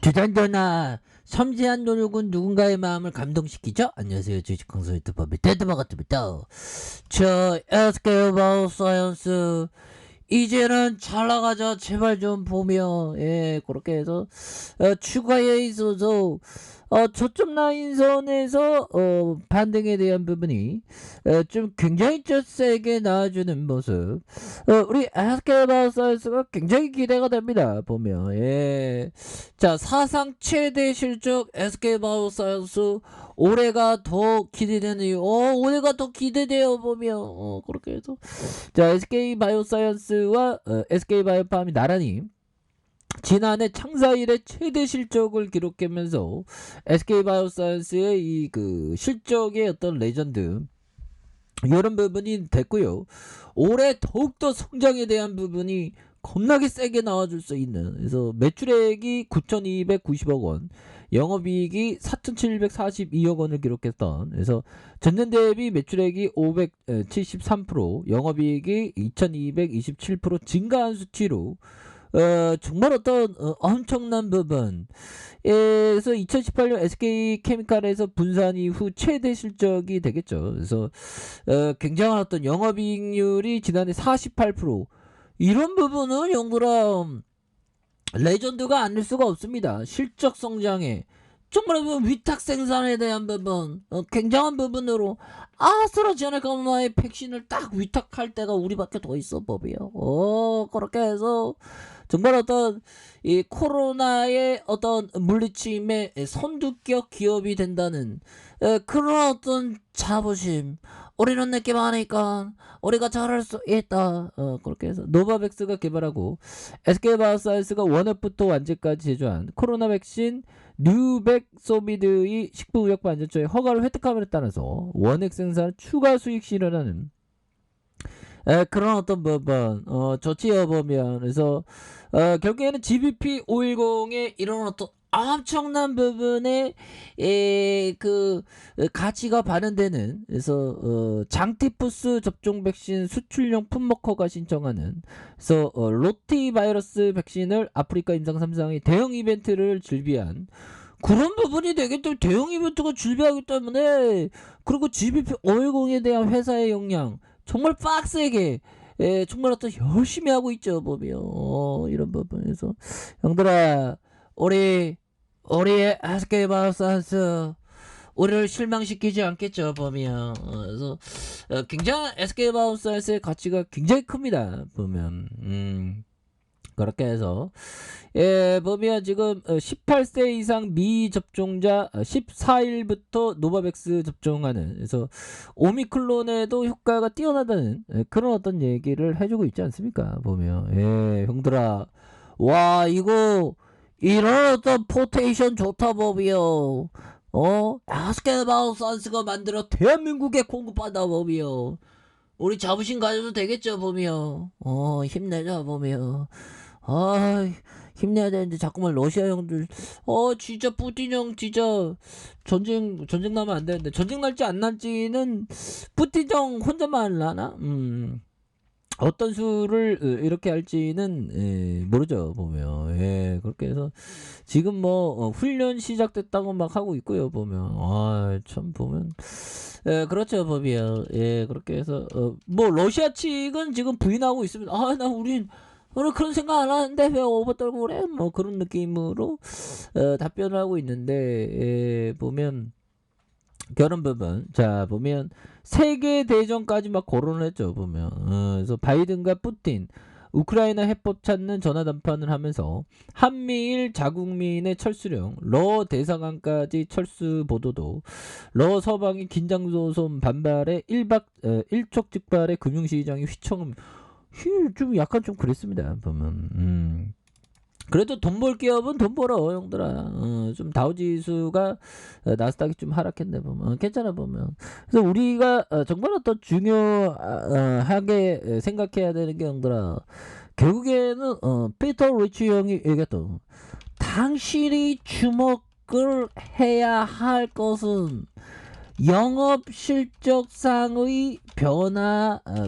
두단도나 섬세한 노력은 누군가의 마음을 감동시키죠? 안녕하세요. 주식 강사 유튜버의 데드바가트입니다. 저 SK 바이오사이언스 이제는 잘 나가자 제발 좀 보며 그렇게 해서 추가에 있어서 저점 라인선에서 반등에 대한 부분이 좀 굉장히 좀 세게 나와주는 모습 우리 SK바이오사이언스가 굉장히 기대가 됩니다. 보면 자, 사상 최대 실적 SK바이오사이언스 올해가 더 기대되는 이유 올해가 더 기대돼요. 보면 그렇게 해서 자, SK바이오사이언스와 SK바이오팜이 나란히 지난해 창사 이래 최대 실적을 기록하면서 SK바이오사이언스의 이 그 실적의 어떤 레전드 이런 부분이 됐고요. 올해 더욱더 성장에 대한 부분이 겁나게 세게 나와줄 수 있는, 그래서 매출액이 9,290억 원, 영업이익이 4,742억 원을 기록했던, 그래서 전년 대비 매출액이 573%, 영업이익이 2,227% 증가한 수치로 정말 어떤 엄청난 부분. 그래서 2018년 SK케미칼에서 분산 이후 최대 실적이 되겠죠. 그래서 굉장한 어떤 영업이익률이 지난해 48%. 이런 부분은 영구라 레전드가 아닐 수가 없습니다. 실적 성장에 정말 위탁 생산에 대한 부분 굉장한 부분으로 아스트라제네카의 백신을 딱 위탁할 때가 우리밖에 더 있어 법이요. 그렇게 해서 정말 어떤 이 코로나의 어떤 물리침에 선두격 기업이 된다는 그런 어떤 자부심 우리는 느낌 하니까 우리가 잘할 수 있다. 그렇게 해서 노바백스가 개발하고 SK바이오사이언스가 원업부터 완제까지 제조한 코로나 백신 뉴백소비드의 식품의약품안전처의 허가를 획득함에 따라서 원액 생산 추가 수익 실현하는 그런 어떤 부분 조치여 보면, 그래서 결국에는 GBP510의 이런 어떤 엄청난 부분에 그 가치가 반영되는, 그래서 장티푸스 접종 백신 수출용 품목허가 신청하는, 그래서 로티바이러스 백신을 아프리카 임상 3상의 대형 이벤트를 준비한 그런 부분이 되기 때문에, 대형 이벤트가 준비하기 때문에, 그리고 GBP510에 대한 회사의 역량 정말 빡세게 정말 어떤 열심히 하고 있죠 보면 이런 부분에서 형들아 우리 SK바이오사이언스 우리를 실망시키지 않겠죠 보면. 그래서 굉장히 SK바이오사이언스의 가치가 굉장히 큽니다 보면. 그렇게 해서 보면 지금 18세 이상 미접종자 14일부터 노바백스 접종하는, 그래서 오미클론에도 효과가 뛰어나다는 그런 어떤 얘기를 해주고 있지 않습니까 보면. 형들아 와 이거 이런 어떤 포테이션 좋다 법이요. SK바이오사이언스가 만들어 대한민국에 공급한다 법이요. 우리 자부심 가져도 되겠죠 보면. 힘내자 보면. 힘내야 되는데 자꾸만 러시아 형들 진짜 푸틴 형 진짜 전쟁 나면 안 되는데, 전쟁 날지 안 날지는 푸틴 형 혼자만 하나? 어떤 수를 이렇게 할지는 모르죠 보면. 그렇게 해서 지금 뭐 훈련 시작됐다고 막 하고 있고요 보면. 참 보면 그렇죠 법이요. 그렇게 해서 뭐 러시아 측은 지금 부인하고 있습니다. 나 우린 오늘 그런 생각 안 하는데 왜 오버 떨고 그래? 뭐 그런 느낌으로 답변을 하고 있는데, 보면 결혼 부분 자 보면 세계 대전까지 막 거론을 했죠 보면. 그래서 바이든과 푸틴 우크라이나 해법 찾는 전화 담판을 하면서 한미일 자국민의 철수령 러 대사관까지 철수 보도도, 러 서방이 긴장 소송 반발에 일촉즉발의 금융시장이 휘청음 좀 약간 좀 그랬습니다 보면. 그래도 돈 벌 기업은 돈 벌어 형들아. 좀 다우지수가 나스닥이 좀 하락했네 보면 괜찮아 보면. 그래서 우리가 정말 어떤 중요하게 생각해야 되는 게 형들아, 결국에는 피터 리치 형이 얘기했던, 당신이 주목을 해야 할 것은 영업 실적상의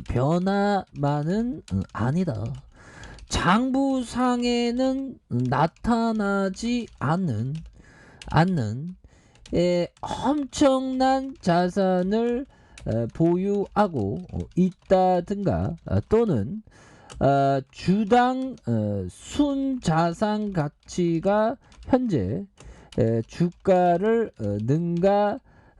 변화만은 아니다. 장부상에는 나타나지 않는 엄청난 자산을 보유하고 있다든가 또는 주당 순자산 가치가 현재 주가를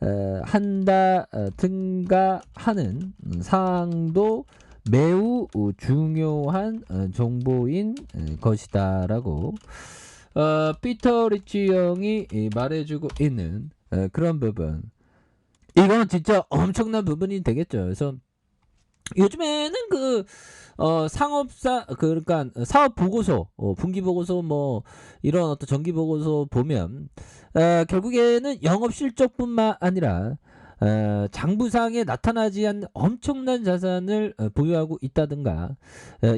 능가한다든가 하는 사항도 매우 중요한 정보인 것이다라고 피터 리치 형이 말해주고 있는 그런 부분. 이건 진짜 엄청난 부분이 되겠죠. 그래서 요즘에는 상업사 그러니까 사업 보고서, 분기 보고서 뭐 이런 어떤 정기 보고서 보면 결국에는 영업 실적뿐만 아니라 장부상에 나타나지 않는 엄청난 자산을 보유하고 있다든가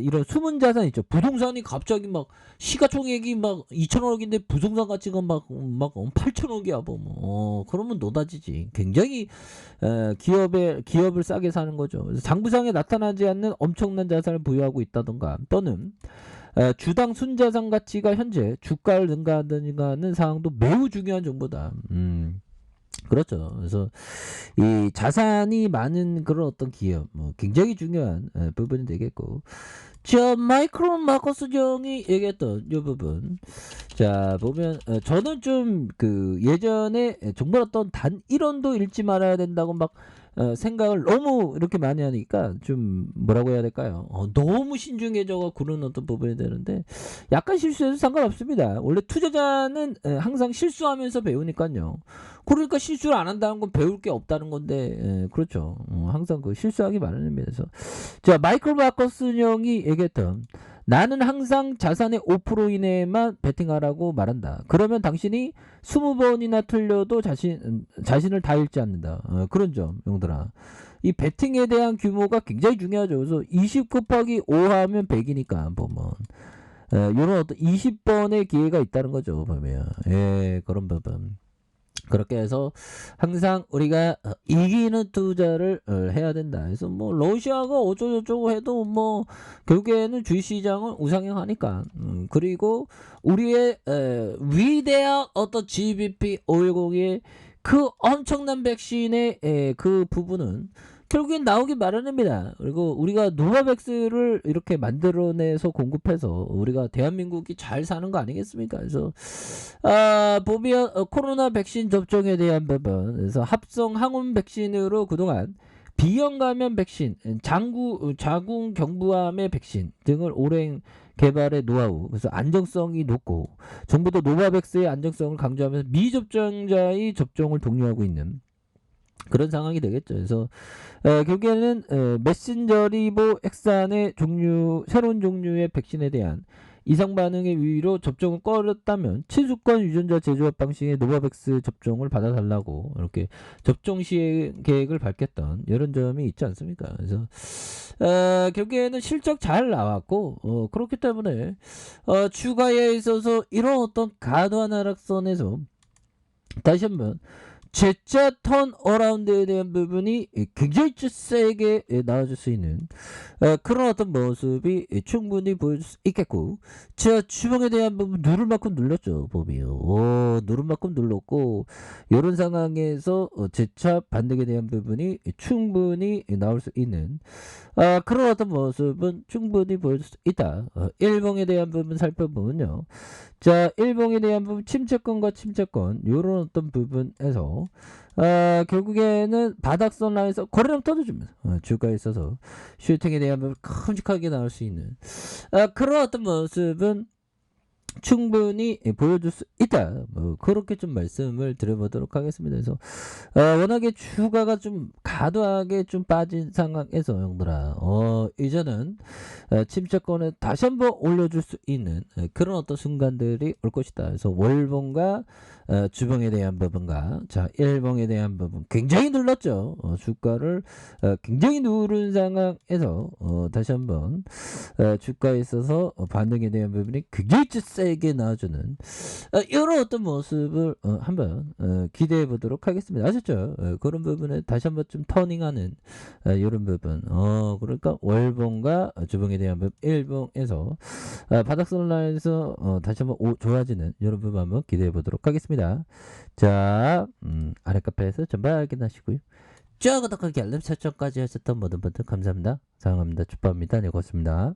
이런 숨은 자산 있죠. 부동산이 갑자기 막 시가총액이 막 2천억인데 부동산 가치가 막 8천억이야 뭐. 그러면 노다지지. 굉장히 기업을 싸게 사는 거죠. 그래서 장부상에 나타나지 않는 엄청난 자산을 보유하고 있다든가 또는 주당 순자산 가치가 현재 주가를 능가하는 사항도 매우 중요한 정보다. 그렇죠. 그래서 이 자산이 많은 그런 어떤 기업 굉장히 중요한 부분이 되겠고, 저 마이크로 마커스 형이 얘기했던 이 부분, 자 보면 저는 좀 예전에 정말 어떤 단 1원도 잃지 말아야 된다고 막 생각을 너무 이렇게 많이 하니까 좀 뭐라고 해야 될까요? 너무 신중해져가 그런 어떤 부분이 되는데, 약간 실수해도 상관없습니다. 원래 투자자는 항상 실수하면서 배우니까요. 그러니까 실수를 안 한다는 건 배울 게 없다는 건데, 그렇죠. 항상 실수하기 마련입니다. 그래서 자 마이클 마커스 형이 얘기했던, 나는 항상 자산의 5% 이내에만 베팅하라고 말한다. 그러면 당신이 20번이나 틀려도 자신을 다 잃지 않는다. 그런 점, 용들아. 이 베팅에 대한 규모가 굉장히 중요하죠. 그래서 20 곱하기 5 하면 100이니까 보면 이런 어떤 20번의 기회가 있다는 거죠. 보면 그런 부분. 그렇게 해서 항상 우리가 이기는 투자를 해야 된다. 그래서 뭐 러시아가 어쩌고저쩌고 해도 뭐 결국에는 주식시장은 우상향하니까. 그리고 우리의 위대한 어떤 GBP 510의 그 엄청난 백신의 그 부분은 결국엔 나오기 마련입니다. 그리고 우리가 노바백스를 이렇게 만들어내서 공급해서 우리가 대한민국이 잘 사는 거 아니겠습니까? 그래서 보면 코로나 백신 접종에 대한 부분, 그래서 합성 항원 백신으로 그동안 비형 감염 백신, 자궁 경부암의 백신 등을 오랜 개발의 노하우, 그래서 안정성이 높고 정부도 노바백스의 안정성을 강조하면서 미접종자의 접종을 독려하고 있는 그런 상황이 되겠죠. 그래서 결국에는 메신저 리보 헥산의 새로운 종류의 백신에 대한 이상 반응의 위로 접종을 꺼렸다면 친수권 유전자 제조업 방식의 노바백스 접종을 받아달라고 이렇게 접종 시행 계획을 밝혔던 이런 점이 있지 않습니까? 그래서 결국에는 실적 잘 나왔고 그렇기 때문에 주가에 있어서 이런 어떤 과도한 하락선에서 다시 한번 재차 턴 어라운드에 대한 부분이 굉장히 세게 나와줄 수 있는 그런 어떤 모습이 충분히 보여줄 수 있겠고, 제가 주봉에 대한 부분 누를 만큼 눌렀죠. 보면 누를 만큼 눌렀고, 이런 상황에서 재차 반등에 대한 부분이 충분히 나올 수 있는 그런 어떤 모습은 충분히 보여줄 수 있다. 일봉에 대한 부분 살펴보면요, 자 일봉에 대한 부분 침체권과 침체권 요런 어떤 부분에서 결국에는 바닥선 라인에서 거래량 터져줍니다. 주가에 있어서 슈팅에 대한 부분 큼직하게 나올 수 있는 그런 어떤 모습은 충분히 보여줄 수 있다. 그렇게 좀 말씀을 드려보도록 하겠습니다. 그래서 워낙에 주가가 좀 과도하게 좀 빠진 상황에서 형들아 이제는 침체권을 다시 한번 올려줄 수 있는 그런 어떤 순간들이 올 것이다. 그래서 월봉과 주봉에 대한 부분과 자 일봉에 대한 부분 굉장히 눌렀죠. 주가를 굉장히 누른 상황에서 다시 한번 주가에 있어서 반등에 대한 부분이 굉장히 세게 놔주는 이런 어떤 모습을 한번 기대해 보도록 하겠습니다. 아셨죠? 그런 부분에 다시 한번 좀 터닝하는 이런 부분. 그러니까 월봉과 주봉에 대한 부분 일봉에서 바닥선 라인에서 다시 한번 좋아지는 이런 부분 한번 기대해 보도록 하겠습니다. 자, 아래 카페에서 전부 확인하시고요. 구독하기 알림 설정까지 하셨던 모든 분들 감사합니다. 사랑합니다. 축복합니다. 네, 고맙습니다.